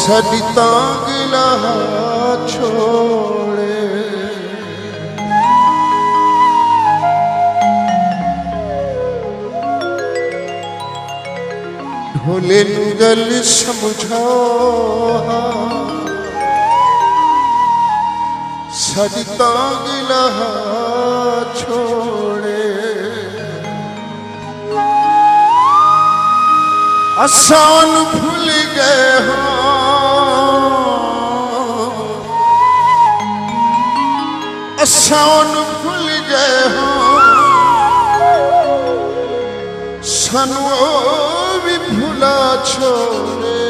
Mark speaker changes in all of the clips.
Speaker 1: साडी तांग लहा छोड़े ढोले नू गल समझाओ साडी तांग लहा छोड़े आसान भूल गए हो आसान भूल गए हो सानू भी भुला छोड़े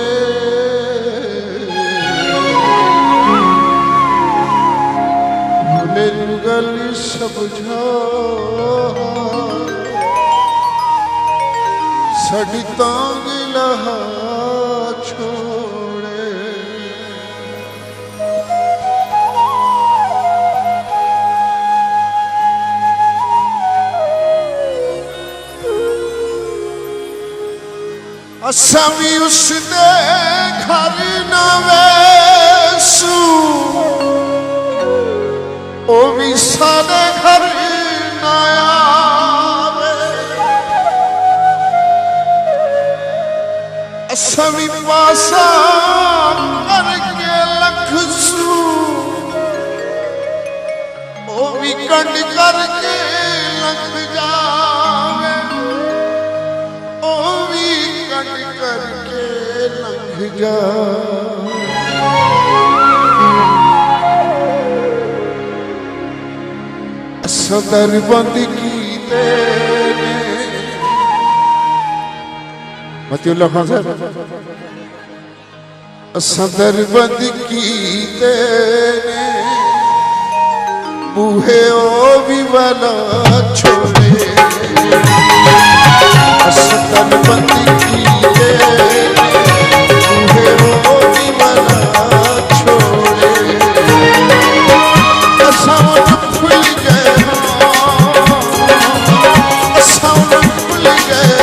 Speaker 1: भूले गल समझाओ साडी तांग लहा छोड़े असां भी उसदे घर ना वैसू ओ भी साडे घर ना आवे असां भी पासा करके लख सू ओ भी कंड करके लख जावे ओ भी कंड करके लख जावे असां दरबंद कीते मतियुल्लाह खान साहब असां दरबंद कीते बूहे ओ भी वाला छोड़े असां दरबंद कीते बूहे ओ भी वाला छोड़े असां भूल गए असां भूल गए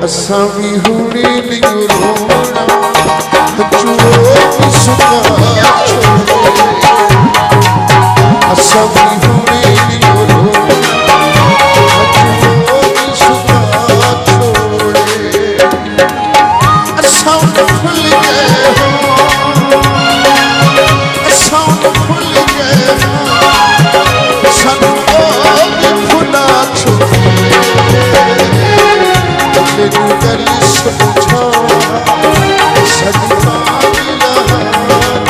Speaker 1: असां भी हुणे नहीं रोना हजूरो भी सुना छोड़े असां भी हुणे नहीं रोना हजूरो भी सुना छोड़े असां भूल गए हो असां भूल गए हो सानू भी भुला छोड़े गल समझाओ साडी तांग लहा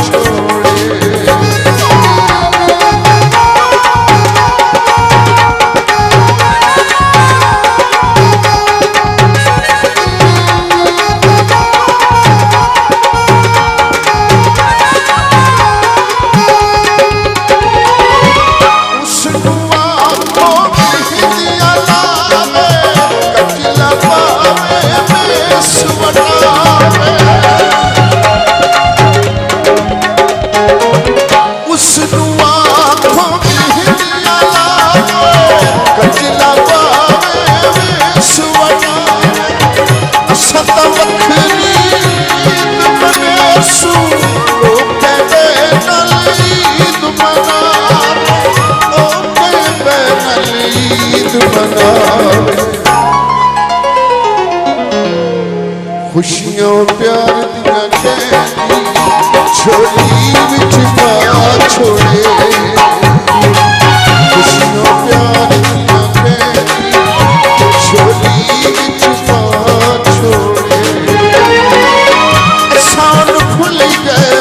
Speaker 1: छोड़े झोली विच पा छोड़े खुशियों प्यार दियां पैंदी झोली विच पा छोड़े साउन भुल गए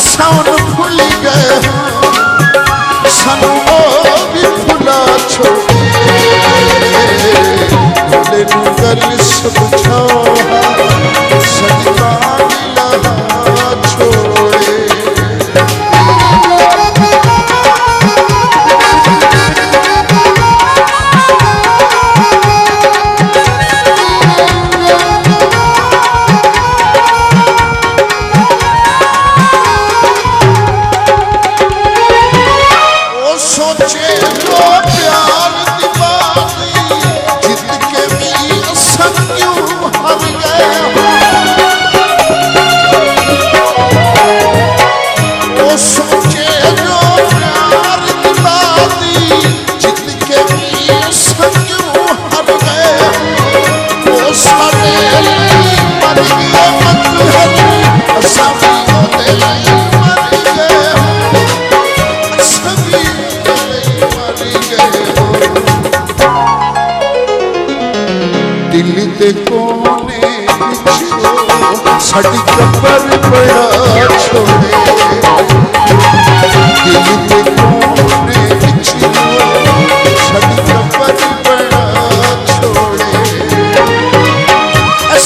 Speaker 1: साउन भुल गए सानू ओ भी भुला छोड़े भोले नू गल समझा सदका मिला छोड़े ओ सोचे जो प्यार दी बात जिद के भी सब क्यों हर गए ओ सोचे जो प्यार दी बात जिद के भी सब क्यों हर गए ओ साडे मर गए मत हर साडी ओदे मर गए सभी मर गए दिल दे कोने साडी कबर बड़ा छोड़े दिल दे कोने साडी कबर बड़ा छोड़े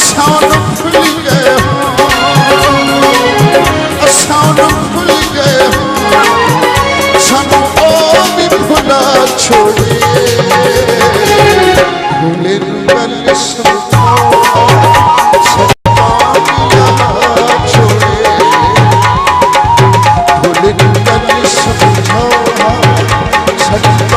Speaker 1: साउन भुल गए साउन भुल गए सानू ओ भी भुला छोड़े भोले नू गल समझाओ सदका मिला छोड़े भोले नू गल समझाओ सदका